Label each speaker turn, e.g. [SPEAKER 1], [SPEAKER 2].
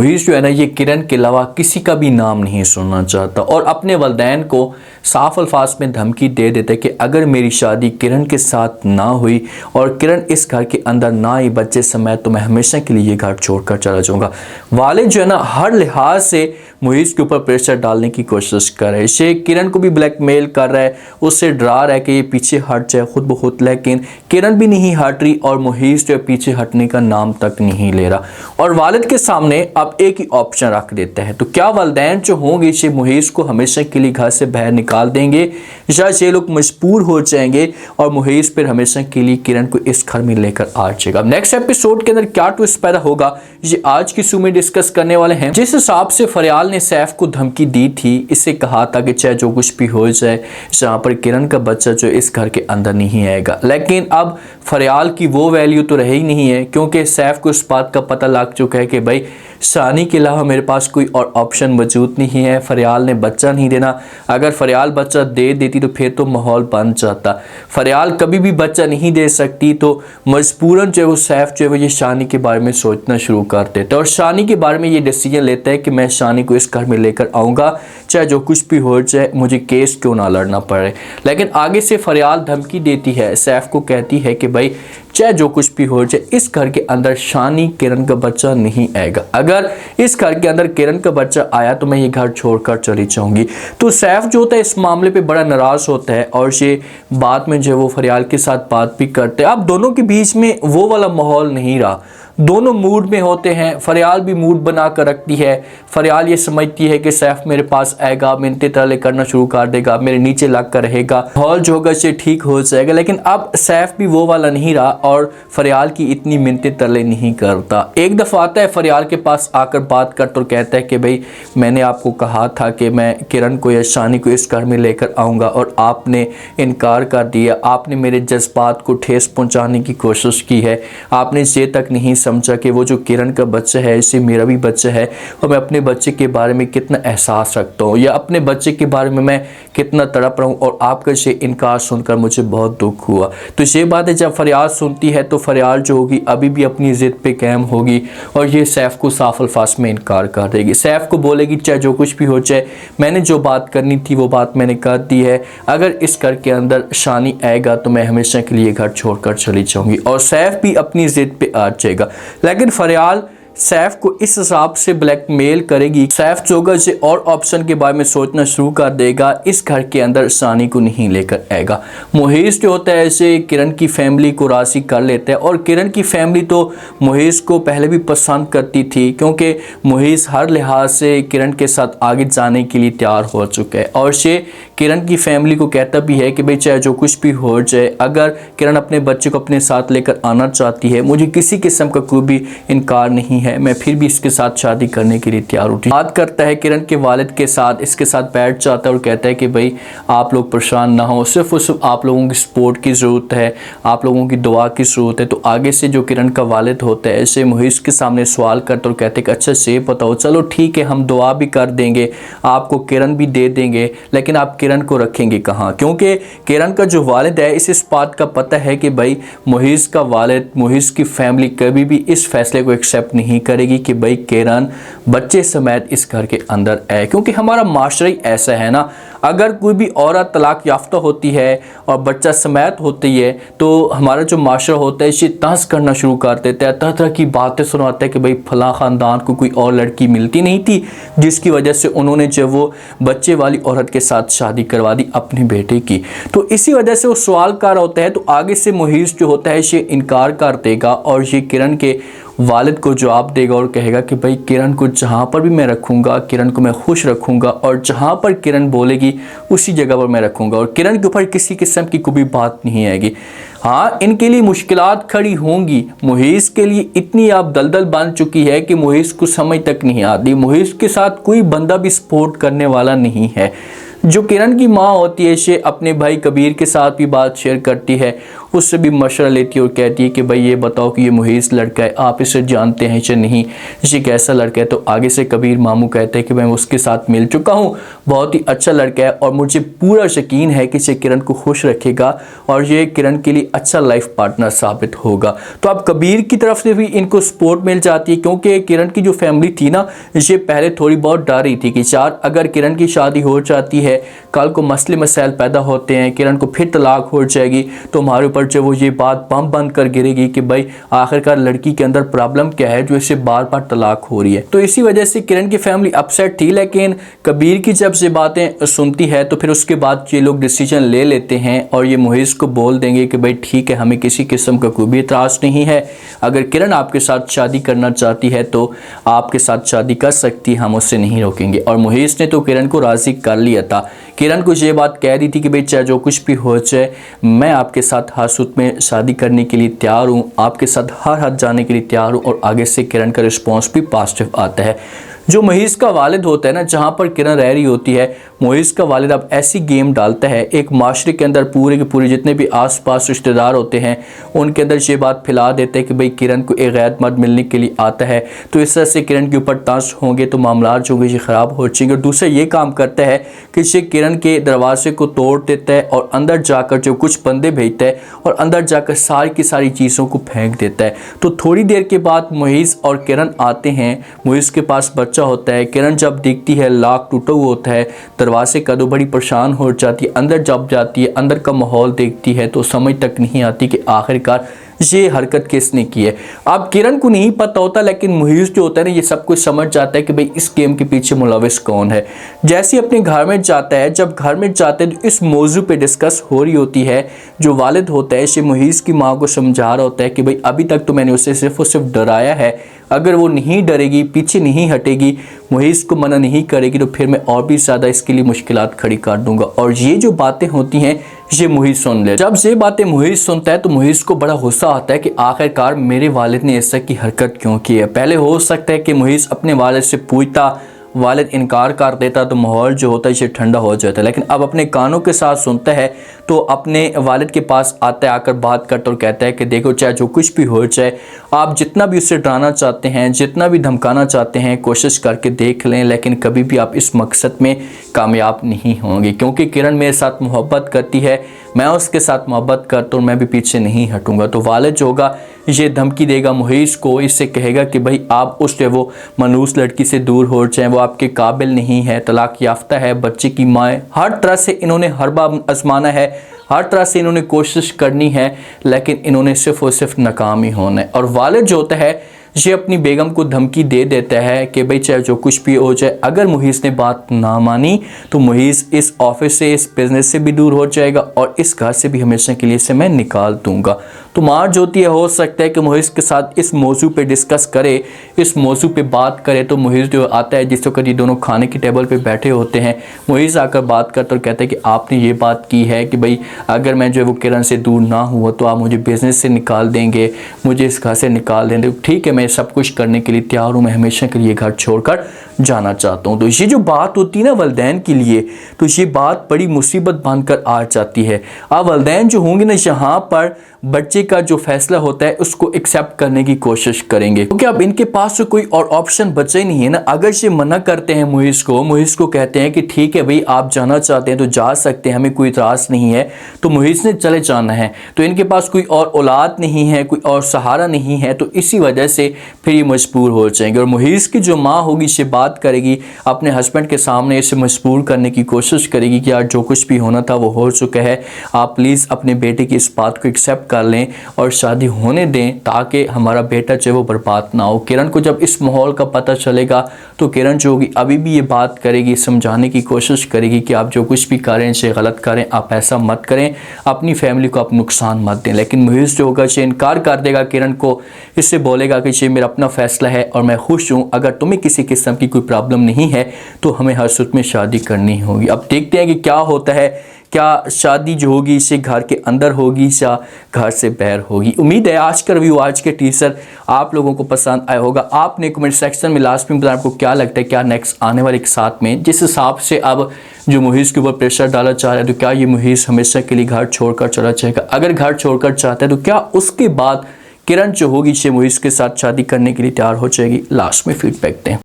[SPEAKER 1] मुहीस जो है ना, ये किरण के अलावा किसी का भी नाम नहीं सुनना चाहता और अपने वालिदैन को साफ अल्फाज में धमकी दे देता है कि अगर मेरी शादी किरण के साथ ना हुई और किरण इस घर के अंदर ना आई बच्चे समेत, तो मैं हमेशा के लिए ये घर छोड़कर चला जाऊंगा। वालिद जो है ना, हर लिहाज से मुहीस के ऊपर प्रेशर डालने की कोशिश कर रहे हैं। किरण को भी ब्लैकमेल कर रहा है, उससे डरा रहा है कि ये पीछे हट जाए खुद ब खुद, लेकिन किरण भी नहीं हट रही और मुहीस जो पीछे हटने का नाम तक नहीं ले रहा। और वालिद के सामने अब एक ही ऑप्शन रख देता है। तो क्या वालिदैन जो होंगे ये मुहीस को हमेशा के लिए घर से बाहर निकाल देंगे, या ये लोग मजबूर हो जाएंगे और मुहीस फिर हमेशा के लिए किरण को इस घर में लेकर आ जाएगा। नेक्स्ट एपिसोड के अंदर क्या ट्विस्ट पैदा होगा ये आज की शो में डिस्कस करने वाले हैं। जिस हिसाब से फरियाल ने सैफ को धमकी दी थी, इससे कहा था कि चाहे जो कुछ भी हो जाए जहाँ पर किरण का बच्चा जो इस घर के अंदर नहीं आएगा, लेकिन अब फरियाल की वो वैल्यू तो रही नहीं है, क्योंकि सैफ को इस बात का पता लग चुका है कि भाई शानी के अलावा मेरे पास कोई और ऑप्शन मौजूद नहीं है। फरियाल ने बच्चा नहीं देना, अगर फरियाल बच्चा दे देती तो फिर तो माहौल बन जाता। फरियाल कभी भी बच्चा नहीं दे सकती, तो मजबूरन जो है वो सैफ जो है वो ये शानी के बारे में सोचना शुरू कर देता है और शानी के बारे में ये डिसीजन लेता है कि मैं शानी को इस घर में लेकर आऊँगा, चाहे जो कुछ भी हो जाए, मुझे केस क्यों ना लड़ना पड़े। लेकिन आगे से फरियाल धमकी देती है, सैफ को कहती है कि भाई चाहे जो कुछ भी हो जाए, इस घर के अंदर शानी किरण का बच्चा नहीं आएगा। अगर इस घर के अंदर किरण का बच्चा आया तो मैं ये घर छोड़कर चली जाऊंगी। तो सैफ जो होता है इस मामले पे बड़ा नाराज होता है और ये बाद में जो है वो फरियाल के साथ बात भी करते हैं। अब दोनों के बीच में वो वाला माहौल नहीं रहा, दोनों मूड में होते हैं। फरियाल भी मूड बना कर रखती है, फरियाल ये समझती है कि सैफ मेरे पास आएगा, मिन्नतें तरले करना शुरू कर देगा, मेरे नीचे लग कर रहेगा, माहौल जो होगा ये ठीक हो जाएगा। लेकिन अब सैफ भी वो वाला नहीं रहा और फरियाल की इतनी मिन्नतें तरले नहीं करता। एक दफ़ा आता है फरियाल के पास आकर बात कर तो कहता है कि भाई मैंने आपको कहा था कि मैं किरण को या शानी को इस घर में लेकर आऊँगा और आपने इनकार कर दिया। आपने मेरे जज्बात को ठेस पहुँचाने की कोशिश की है, आपने ये तक नहीं समझा कि वो जो किरण का बच्चा है इससे मेरा भी बच्चा है और मैं अपने बच्चे के बारे में कितना एहसास रखता हूँ या अपने बच्चे के बारे में मैं कितना तड़प रहा हूँ, और आपका ये इनकार सुनकर मुझे बहुत दुख हुआ। तो ये बातें जब फरियाल सुनती है तो फरियाल जो होगी अभी भी अपनी ज़िद पे कायम होगी और ये सैफ को साफ अल्फाज में इनकार कर देगी। सैफ को बोलेगी चाहे जो कुछ भी हो जाए, मैंने जो बात करनी थी वो बात मैंने कर दी है, अगर इस घर के अंदर शानी आएगा तो मैं हमेशा के लिए घर छोड़कर चली जाऊँगी। और सैफ भी अपनी ज़िद पे आ जाएगा। लेकिन फरियाल सैफ को इस हिसाब से ब्लैकमेल करेगी, सैफ चौगा से और ऑप्शन के बारे में सोचना शुरू कर देगा, इस घर के अंदर शानी को नहीं लेकर आएगा। मुहीस जो होता है ऐसे किरण की फैमिली को राजी कर लेता है और किरण की फैमिली तो मुहीस को पहले भी पसंद करती थी, क्योंकि मुहीस हर लिहाज से किरण के साथ आगे जाने के लिए तैयार हो चुका है और ये किरण की फैमिली को कहता भी है कि भाई चाहे जो कुछ भी हो जाए, अगर किरण अपने बच्चे को अपने साथ लेकर आना चाहती है, मुझे किसी किस्म का कोई भी इनकार नहीं है, मैं फिर भी इसके साथ शादी करने के लिए तैयार हूँ। बात करता है किरण के वालिद के साथ, इसके साथ बैठ जाता है और कहता है कि भाई आप लोग परेशान ना हो, सिर्फ और सिर्फ आप लोगों की सपोर्ट की ज़रूरत है, आप लोगों की दुआ की ज़रूरत है। तो आगे से जो किरण का वालिद होता है ऐसे मुहीस के सामने सवाल करता और कहते कि अच्छा से बताओ, चलो ठीक है हम दुआ भी कर देंगे, आपको किरण भी दे देंगे, लेकिन आप किरण को रखेंगे कहाँ? क्योंकि किरण का जो वालिद है इस बात का पता है कि भाई मुहीस का वालिद, मुहीस की फैमिली कभी भी इस फैसले को एक्सेप्ट नहीं करेगी कि भाई किरण बच्चे समेत इस घर के अंदर आए, क्योंकि हमारा माशरा ही ऐसा है ना, अगर कोई भी औरत तलाक याफ्ता होती है और बच्चा समेत होती है तो हमारा जो माशरा होता है इसे तंज करना शुरू कर देता है, तरह तरह की बातें सुनाता है कि भाई फलां ख़ानदान को कोई और लड़की मिलती नहीं थी जिसकी वजह से उन्होंने जो वो बच्चे वाली औरत के साथ शादी करवा दी अपने बेटे की। तो इसी वजह से वो सवाल कर रहा होता है। तो आगे से मुहीस जो होता है ये इनकार कर देगा और ये किरण के वालिद को जवाब देगा और कहेगा कि भाई किरण को जहाँ पर भी मैं रखूँगा, किरण को मैं खुश रखूँगा और जहाँ पर किरण बोलेगी उसी जगह पर मैं रखूँगा और किरण के ऊपर किसी किस्म की कोई बात नहीं आएगी। हाँ, इनके लिए मुश्किलात खड़ी होंगी। मुहीस के लिए इतनी अब दलदल बन चुकी है कि मुहीस को समझ तक नहीं आती, मुहीस के साथ कोई बंदा भी सपोर्ट करने वाला नहीं है। जो किरण की माँ होती है ये अपने भाई कबीर के साथ भी बात शेयर करती है, उससे भी मशवरा लेती है और कहती है कि भाई ये बताओ कि ये मुहीस लड़का है, आप इसे जानते हैं या नहीं, ये कैसा लड़का है। तो आगे से कबीर मामू कहते हैं कि मैं उसके साथ मिल चुका हूँ, बहुत ही अच्छा लड़का है और मुझे पूरा यकीन है कि ये किरण को खुश रखेगा और ये किरण के लिए अच्छा लाइफ पार्टनर साबित होगा। तो अब कबीर की तरफ से भी इनको सपोर्ट मिल जाती है, क्योंकि किरण की जो फैमिली थी ना, ये पहले थोड़ी बहुत डर रही थी कि यार अगर किरण की शादी हो जाती है, कल को मसले मसाइल पैदा होते हैं, किरण को फिर तलाक हो जाएगी तो हमारे ऊपर जो वो ये बात बम बंद कर गिरेगी कि भाई आखिरकार लड़की के अंदर प्रॉब्लम क्या है जो इसे बार बार तलाक हो रही है। तो इसी वजह से किरण की फैमिली अपसेट थी, लेकिन कबीर की जब ये बातें सुनती है तो फिर उसके बाद ये लोग डिसीजन ले लेते हैं और ये मुहीस को बोल देंगे कि भाई ठीक है, हमें किसी किस्म का कोई भी इतराज़ नहीं है, अगर किरण आपके साथ शादी करना चाहती है तो आपके साथ शादी कर सकती है, हम उससे नहीं रोकेंगे। और मुहीस ने तो किरण को राज़ी कर लिया था, किरण को ये बात कह दी थी कि भाई चाहे जो कुछ भी हो जाए मैं आपके साथ हर सूरत में शादी करने के लिए तैयार हूँ, आपके साथ हर हद जाने के लिए तैयार हूँ। और आगे से किरण का रिस्पॉन्स भी पॉजिटिव आता है। जो मुहीस का वालिद होता है ना, जहाँ पर किरण रह रही होती है, मुहीस का वालिद अब ऐसी गेम डालता है एक माशरे के अंदर, पूरे के पूरे जितने भी आसपास रिश्तेदार होते हैं उनके अंदर ये बात फैला देते हैं कि भाई किरण को एक गैर मर्द मिलने के लिए आता है, तो इस तरह से किरण के ऊपर ताश होंगे तो मामला जो होंगे ये ख़राब हो जाएंगे। और दूसरा ये काम करता है कि ये किरण के दरवाजे को तोड़ देता है और अंदर जाकर जो कुछ बंदे भेजता है और अंदर जाकर सारी की सारी चीज़ों को फेंक देता है। तो थोड़ी देर के बाद मुहीस और किरण आते हैं, मुहीस के पास बच्चा होता है, किरण जब देखती है लॉक टूटा हुआ होता है दरवाजे का तो बड़ी परेशान हो जाती है, अंदर जब जाती है, अंदर का माहौल देखती है तो समझ तक नहीं आती कि आखिरकार ये हरकत किसने की है। अब किरण को नहीं पता होता, लेकिन मुहीस जो होता है ना ये सब कुछ समझ जाता है कि भाई इस गेम के पीछे मुलविस कौन है। जैसे ही अपने घर में जाता है, जब घर में जाते हैं तो इस मौजू पे डिस्कस हो रही होती है। जो वालिद होता है ये मुहीस की माँ को समझा रहा होता है कि भाई अभी तक तो मैंने उसे सिर्फ और सिर्फ डराया है, अगर वो नहीं डरेगी, पीछे नहीं हटेगी, मुहीस को मना नहीं करेगी तो फिर मैं और भी ज़्यादा इसके लिए मुश्किलात खड़ी कर दूंगा। और ये जो बातें होती हैं ये मुहीस सुन ले। जब ये बातें मुहीस सुनता है तो मुहीस को बड़ा गुस्सा आता है कि आखिरकार मेरे वालिद ने ऐसा की हरकत क्यों की है। पहले हो सकता है कि मुहीस अपने वालिद से पूछता, वालिद इनकार कर देता तो माहौल जो होता है ये ठंडा हो जाता है, लेकिन अब अपने कानों के साथ सुनता है तो अपने वालिद के पास आता है, आकर बात करता और कहता है कि देखो चाहे जो कुछ भी हो जाए, आप जितना भी उससे डराना चाहते हैं, जितना भी धमकाना चाहते हैं, कोशिश करके देख लें, लेकिन कभी भी आप इस मकसद में कामयाब नहीं होंगे, क्योंकि किरण मेरे साथ मोहब्बत करती है, मैं उसके साथ मोहब्बत करता हूँ, मैं भी पीछे नहीं हटूंगा। तो वालिद जो होगा ये धमकी देगा मुहीस को, इससे कहेगा कि भाई आप उस वो मनूस लड़की से दूर हो जाएं, वो आपके काबिल नहीं है, तलाक याफ्ता है, बच्चे की माँ है। हर तरह से इन्होंने हर बार आजमाना है, हर तरह से इन्होंने कोशिश करनी है, लेकिन इन्होंने सिर्फ और सिर्फ नाकाम ही होना है। और वालिद जो होता है ये अपनी बेगम को धमकी दे देता है कि भाई चाहे जो कुछ भी हो जाए, अगर मुहीस ने बात ना मानी तो मुहीस इस ऑफिस से, इस बिज़नेस से भी दूर हो जाएगा और इस घर से भी हमेशा के लिए से मैं निकाल दूंगा। तो मार जो होती है, हो सकता है कि मुहीस के साथ इस मौजू पे डिस्कस करे, इस मौजू पे बात करे। तो मुहीस जो आता है, जिस वक्त ये दोनों खाने की टेबल पे बैठे होते हैं, मुहीस आकर बात करता और कहता है कि आपने ये बात की है कि भाई अगर मैं जो है वो किरण से दूर ना हुआ तो आप मुझे बिज़नेस से निकाल देंगे, मुझे इस घर से निकाल देंगे। ठीक है, मैं सब कुछ करने के लिए तैयार हूँ, मैं हमेशा के लिए घर छोड़कर जाना चाहता हूँ। तो ये जो बात होती है ना वालिदैन के लिए, तो ये बात बड़ी मुसीबत बनकर आ जाती है। अब वालिदैन जो होंगे ना, यहाँ पर बच्चे का जो फैसला होता है उसको एक्सेप्ट करने की कोशिश करेंगे, क्योंकि अब इनके पास तो कोई और ऑप्शन बचा ही नहीं है ना। अगर ये मना करते हैं मुहीस को कहते हैं कि ठीक है भाई आप जाना चाहते हैं तो जा सकते हैं, हमें कोई इतराज़ नहीं है, तो मुहीस ने चले जाना है, तो इनके पास कोई और औलाद नहीं है, कोई और सहारा नहीं है, तो इसी वजह से फिर ये मजबूर हो जाएंगे। और मुहीस की जो माँ होगी ये बात करेगी अपने हस्बैंड के सामने, इसे मजबूर करने की कोशिश करेगी कि यार जो कुछ भी होना था वो हो चुका है, आप प्लीज़ अपने बेटे की इस बात को एक्सेप्ट कर लें और शादी होने दें ताकि हमारा बेटा जो है वो बर्बाद ना हो। किरण को जब इस माहौल का पता चलेगा तो किरण जो होगी अभी भी ये बात करेगी, समझाने की कोशिश करेगी कि आप जो कुछ भी करें इसे गलत करें, आप ऐसा मत करें, अपनी फैमिली को आप नुकसान मत दें। लेकिन मुहीस जो होगा ये इनकार कर देगा किरण को, इससे बोलेगा कि ये मेरा अपना फैसला है और मैं खुश हूँ, अगर तुम्हें किसी किस्म की कोई प्रॉब्लम नहीं है तो हमें हर सूरत में शादी करनी होगी। अब देखते हैं कि क्या होता है, क्या शादी जो होगी इसे घर के अंदर होगी या घर से बाहर होगी। उम्मीद है आज का रिव्यू, आज के टीजर आप लोगों को पसंद आया होगा। आपने कमेंट सेक्शन में लास्ट में बताया आपको क्या लगता है क्या नेक्स्ट आने वाले के साथ में, जिस हिसाब से अब जो मुहीस के ऊपर प्रेशर डाला चाह रहा है, तो क्या ये मुहीस हमेशा के लिए घर छोड़कर चला जाएगा? अगर घर छोड़कर चाहता है तो क्या उसके बाद किरण जो होगी शे मुहीस के साथ शादी करने के लिए तैयार हो जाएगी? लास्ट में फीडबैक दें।